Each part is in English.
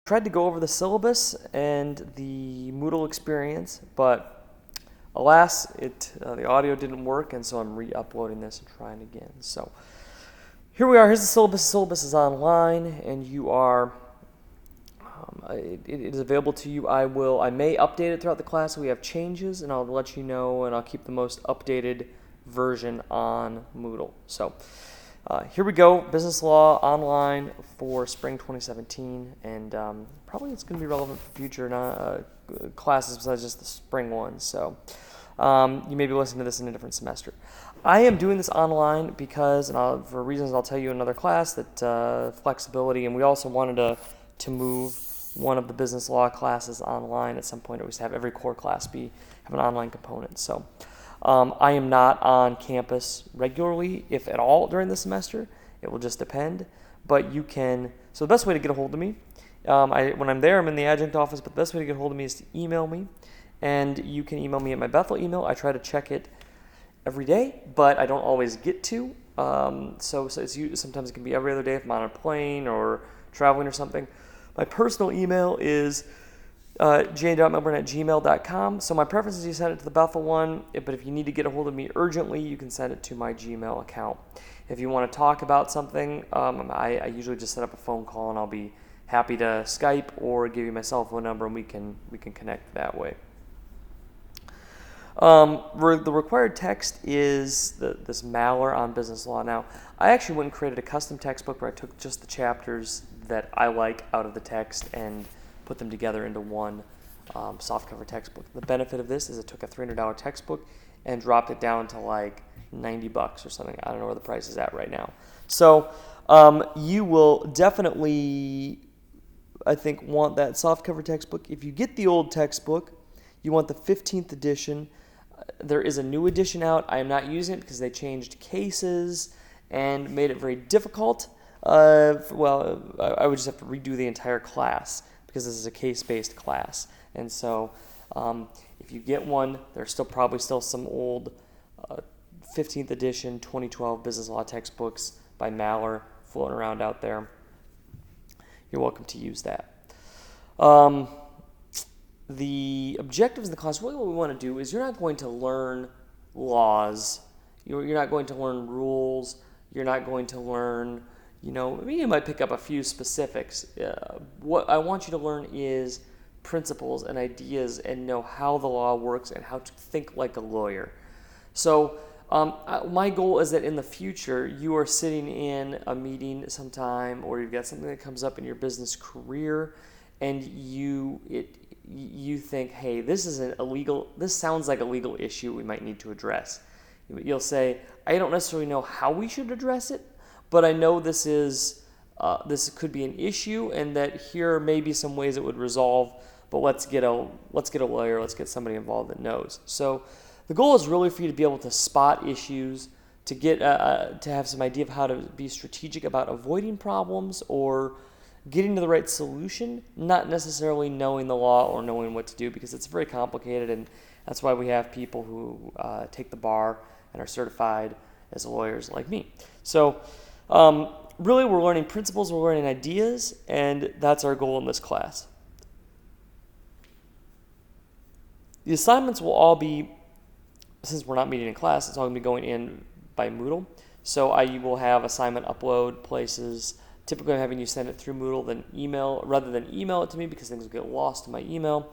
tried to go over the syllabus and the Moodle experience, but alas, the audio didn't work, and so I'm re-uploading this and trying again. So here we are. Here's the syllabus. The syllabus is online, and you are. It is available to you. I may update it throughout the class. So we have changes, and I'll let you know, and I'll keep the most updated version on Moodle. So here we go. Business Law online for spring 2017, and probably it's going to be relevant for future classes besides just the spring ones. So you may be listening to this in a different semester. I am doing this online because, and for reasons I'll tell you in another class, that flexibility, and we also wanted to move one of the business law classes online at some point. Always have every core class have an online component. So I am not on campus regularly, if at all, during the semester. It will just depend. But you can. So the best way to get a hold of me, when I'm there, I'm in the adjunct office. But the best way to get a hold of me is to email me, and you can email me at my Bethel email. I try to check it every day, but I don't always get to. So sometimes it can be every other day if I'm on a plane or traveling or something. My personal email is jane.melbourne@gmail.com. So my preference is you send it to the Bethel one, but if you need to get a hold of me urgently, you can send it to my Gmail account. If you want to talk about something, I usually just set up a phone call, and I'll be happy to Skype or give you my cell phone number, and we can connect that way. The required text is this Maller on business law. Now, I actually went and created a custom textbook where I took just the chapters that I like out of the text and put them together into one softcover textbook. The benefit of this is it took a $300 textbook and dropped it down to like $90 or something. I don't know where the price is at right now. So you will definitely, I think, want that softcover textbook. If you get the old textbook, you want the 15th edition. There is a new edition out. I am not using it because they changed cases and made it very difficult. I would just have to redo the entire class because this is a case-based class. And so if you get one, there's probably still some old 15th edition 2012 business law textbooks by Maller floating around out there. You're welcome to use that. The objectives in the class, really what we want to do is you're not going to learn laws. You're not going to learn rules. You're not going to learn, maybe you might pick up a few specifics. What I want you to learn is principles and ideas and know how the law works and how to think like a lawyer. So my goal is that in the future, you are sitting in a meeting sometime, or you've got something that comes up in your business career, and you think, hey, this sounds like a legal issue we might need to address. You'll say, I don't necessarily know how we should address it, but I know this could be an issue, and that here may be some ways it would resolve, but let's get a lawyer, let's get somebody involved that knows. So the goal is really for you to be able to spot issues, to get to have some idea of how to be strategic about avoiding problems or getting to the right solution, not necessarily knowing the law or knowing what to do, because it's very complicated, and that's why we have people who take the bar and are certified as lawyers like me. So really we're learning principles, we're learning ideas, and that's our goal in this class. The assignments will all be, since we're not meeting in class, it's all going to be going in by Moodle. So I will have assignment upload places. Typically, I'm having you send it through Moodle, rather than email it to me, because things will get lost in my email.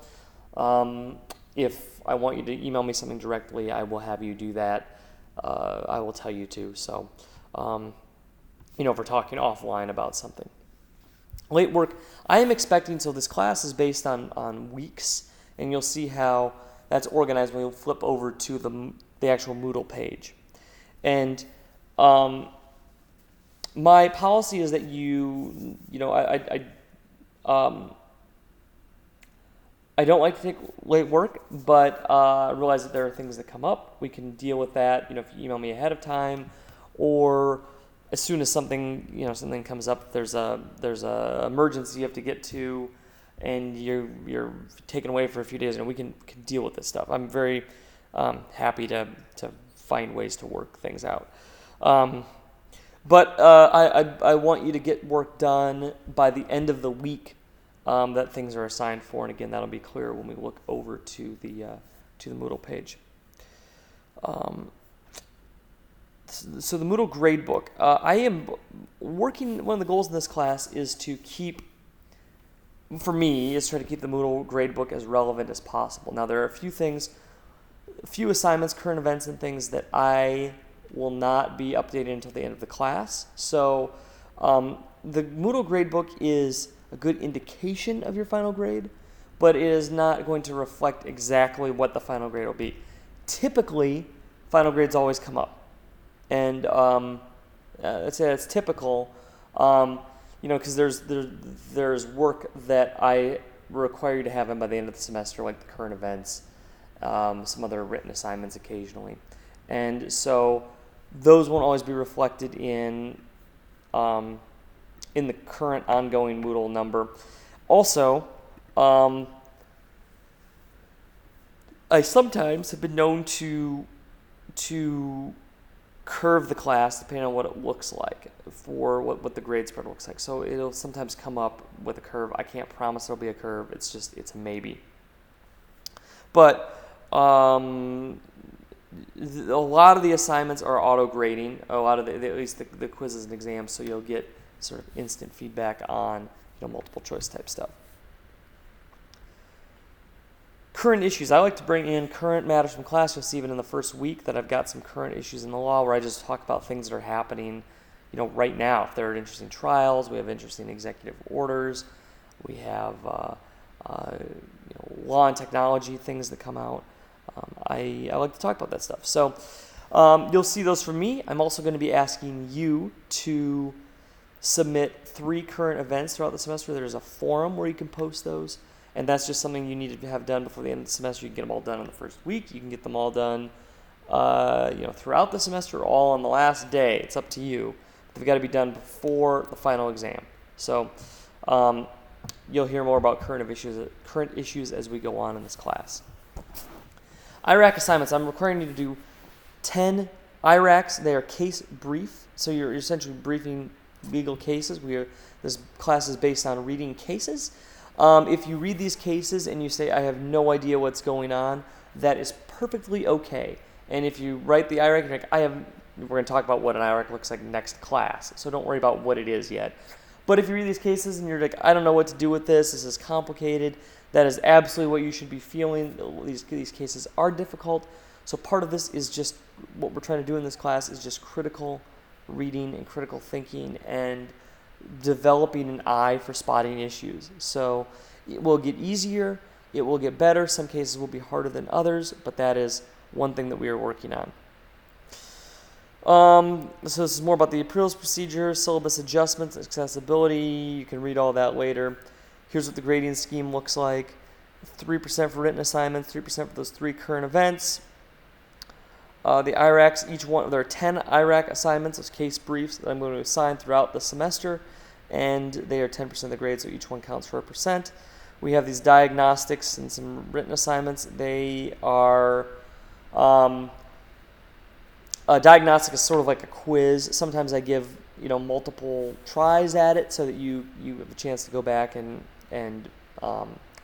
If I want you to email me something directly, I will have you do that. I will tell you to. So, if we're talking offline about something. Late work, I am expecting, so this class is based on weeks, and you'll see how that's organized when you flip over to the actual Moodle page. And my policy is that I don't like to take late work, but I realize that there are things that come up. We can deal with that, if you email me ahead of time, or as soon as something comes up, there's a emergency you have to get to, and you're taken away for a few days, and we can deal with this stuff. I'm very happy to find ways to work things out. But I want you to get work done by the end of the week that things are assigned for, and again, that'll be clear when we look over to the Moodle page. So the Moodle gradebook. I am working, one of the goals in this class is to keep, for me, is try to keep the Moodle gradebook as relevant as possible. Now, there are a few assignments, current events, and things that I will not be updating until the end of the class. So the Moodle gradebook is a good indication of your final grade, but it is not going to reflect exactly what the final grade will be. Typically, final grades always come up. And I'd say that's typical, because there's work that I require you to have in by the end of the semester, like the current events, some other written assignments occasionally. And so those won't always be reflected in the current ongoing Moodle number. Also, I sometimes have been known to curve the class depending on what it looks like for what the grade spread looks like. So it'll sometimes come up with a curve. I can't promise it'll be a curve. It's a maybe. But a lot of the assignments are auto grading. A lot of at least the quizzes and exams, so you'll get sort of instant feedback on multiple choice type stuff. Current issues. I like to bring in current matters from class. You'll see even in the first week that I've got some current issues in the law where I just talk about things that are happening, right now. If there are interesting trials, we have interesting executive orders, we have law and technology things that come out. I like to talk about that stuff. So you'll see those from me. I'm also going to be asking you to submit 3 current events throughout the semester. There's a forum where you can post those. And that's just something you need to have done before the end of the semester. You can get them all done in the first week. You can get them all done, throughout the semester, or all on the last day. It's up to you. They've got to be done before the final exam. So you'll hear more about current issues as we go on in this class. IRAC assignments. I'm requiring you to do 10 IRACs. They are case brief. So you're essentially briefing legal cases. This class is based on reading cases. If you read these cases and you say, I have no idea what's going on, that is perfectly okay. And if you write the IRAC, you're like, we're going to talk about what an IRAC looks like next class, so don't worry about what it is yet. But if you read these cases and you're like, I don't know what to do with this is complicated, that is absolutely what you should be feeling. These cases are difficult, so part of this is just, what we're trying to do in this class is just critical reading and critical thinking and developing an eye for spotting issues. So it will get easier, it will get better. Some cases will be harder than others, but that is one thing that we are working on. So this is more about the appeals procedure, syllabus adjustments, accessibility. You can read all that later. Here's what the grading scheme looks like. 3% for written assignments, 3% for those 3 current events. The IRACs, there are 10 IRAC assignments, those case briefs that I'm going to assign throughout the semester, and they are 10% of the grade, so each one counts for 1%. We have these diagnostics and some written assignments. They are, diagnostic is sort of like a quiz. Sometimes I give, multiple tries at it so that you have a chance to go back and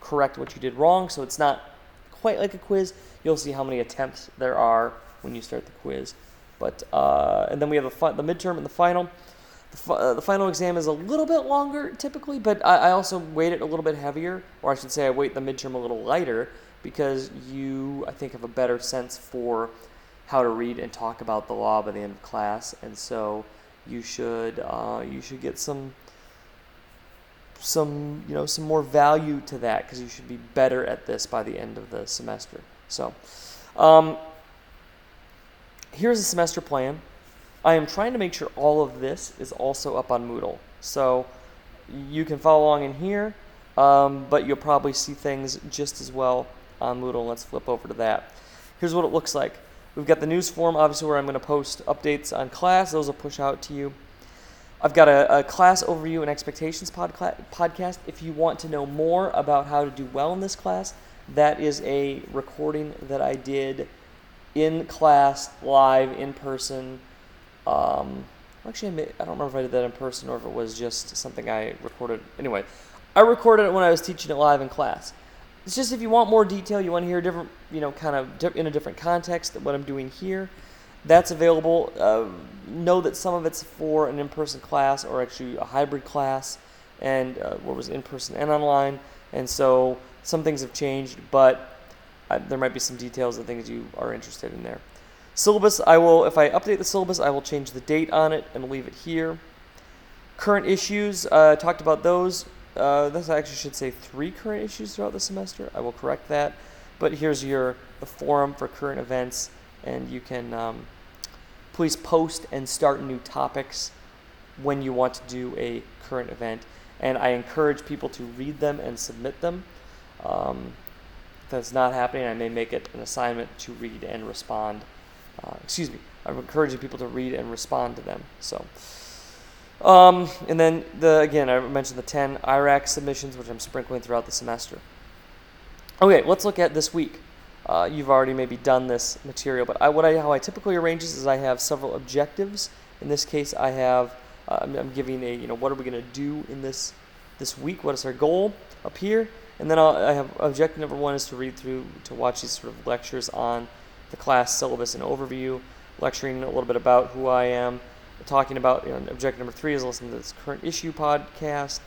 correct what you did wrong, so it's not quite like a quiz. You'll see how many attempts there are when you start the quiz. But and then we have the midterm and the final. The final exam is a little bit longer typically, but I also weight it a little bit heavier, or I should say I weight the midterm a little lighter because you, I think, have a better sense for how to read and talk about the law by the end of class, and so you should get some more value to that because you should be better at this by the end of the semester. So here's a semester plan. I am trying to make sure all of this is also up on Moodle. So you can follow along in here, but you'll probably see things just as well on Moodle. Let's flip over to that. Here's what it looks like. We've got the news form, obviously, where I'm going to post updates on class. Those will push out to you. I've got a class overview and expectations podcast. If you want to know more about how to do well in this class, that is a recording that I did in class, live, in person. Actually, I don't remember if I did that in person or if it was just something I recorded. Anyway, I recorded it when I was teaching it live in class. It's just if you want more detail, you want to hear different, kind of in a different context than what I'm doing here, that's available. Know that some of it's for an in-person class or actually a hybrid class, and what was in-person and online, and so some things have changed, but there might be some details and things you are interested in there. Syllabus, if I update the syllabus, I will change the date on it and leave it here. Current issues, talked about those. This actually should say 3 current issues throughout the semester. I will correct that. But here's the forum for current events, and you can please post and start new topics when you want to do a current event. And I encourage people to read them and submit them. If that's not happening, I may make it an assignment to read and respond. I'm encouraging people to read and respond to them. So. And then, again, I mentioned the 10 IRAC submissions, which I'm sprinkling throughout the semester. Okay, let's look at this week. You've already maybe done this material, but how I typically arrange this is I have several objectives. In this case, I'm giving what are we going to do in this week? What is our goal up here? And then I have objective number 1 is to watch these sort of lectures on the class syllabus and overview, lecturing a little bit about who I am. Talking about objective number 3 is listening to this current issue podcast.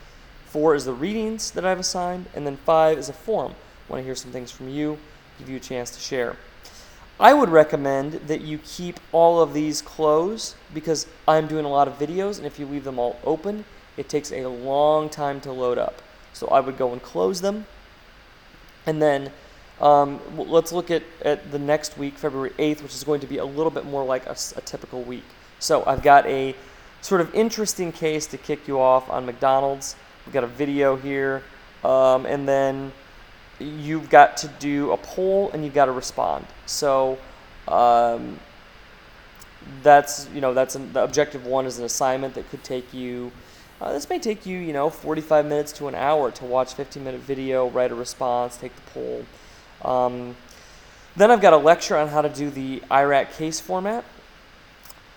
4 is the readings that I've assigned, and then 5 is a forum. I want to hear some things from you, give you a chance to share. I would recommend that you keep all of these closed because I'm doing a lot of videos, and if you leave them all open, it takes a long time to load up. So I would go and close them, and then let's look at the next week, February 8th, which is going to be a little bit more like a typical week. So I've got a sort of interesting case to kick you off on McDonald's. We've got a video here, and then you've got to do a poll and you've got to respond. So that's the objective 1 is an assignment that could take you. This may take you 45 minutes to an hour to watch a 15-minute video, write a response, take the poll. Then I've got a lecture on how to do the IRAC case format.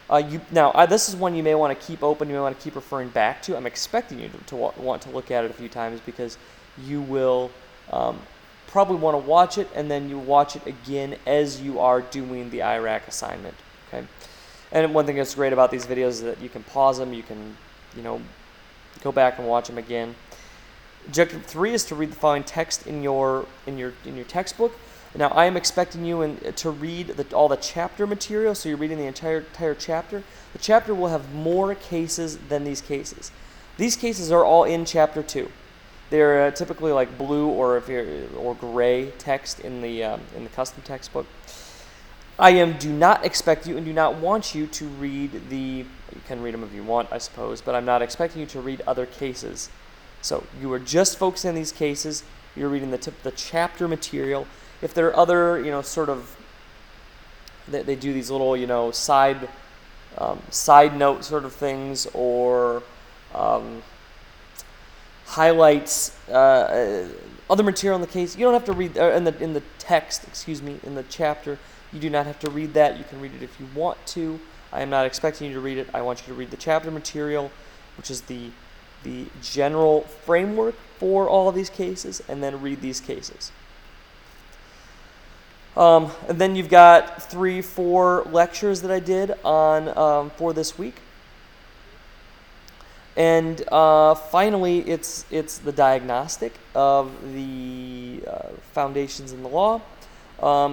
This is one you may want to keep open, you may want to keep referring back to. I'm expecting you to want to look at it a few times because you will probably want to watch it, and then you watch it again as you are doing the IRAC assignment. Okay, and one thing that's great about these videos is that you can pause them, you can go back and watch them again. Objective 3 is to read the following text in your textbook. Now, I am expecting you to read all the chapter material, so you're reading the entire chapter. The chapter will have more cases than these cases. These cases are all in Chapter 2. They're typically like blue or gray text in the custom textbook. Do not expect you and do not want you to read you can read them if you want, I suppose, but I'm not expecting you to read other cases. So you are just focusing on these cases. You're reading the chapter material. If there are other, they do these little, side note sort of things or highlights, other material in the case. You don't have to read in the text. In the chapter. You do not have to read that. You can read it if you want to. I am not expecting you to read it. I want you to read the chapter material, which is the general framework for all of these cases, and then read these cases. And then you've got 3-4 lectures that I did on for this week. And finally, it's the diagnostic of the foundations in the law.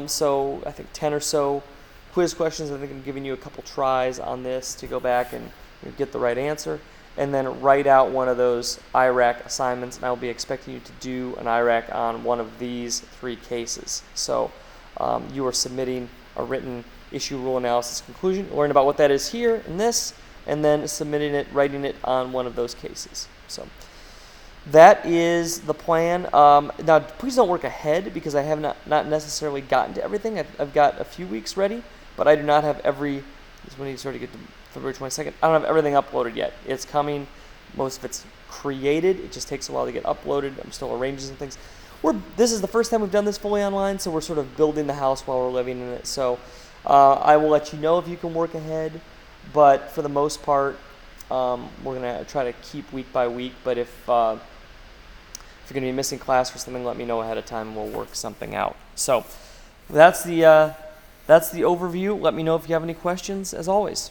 So I think 10 or so quiz questions. I think I'm giving you a couple tries on this to go back and get the right answer. And then write out one of those IRAC assignments. And I will be expecting you to do an IRAC on one of these 3 cases. So you are submitting a written issue rule analysis conclusion, learn about what that is here in this, and then writing it on one of those cases. So that is the plan. Now, please don't work ahead because I have not necessarily gotten to everything. I've got a few weeks ready, but I do not have every. This is when you sort of get to February 22nd. I don't have everything uploaded yet. It's coming. Most of it's created. It just takes a while to get uploaded. I'm still arranging some things. This is the first time we've done this fully online, so we're sort of building the house while we're living in it. So I will let you know if you can work ahead, but for the most part, we're going to try to keep week by week. But if If you're going to be missing class for something, let me know ahead of time and we'll work something out. So that's the overview. Let me know if you have any questions, as always.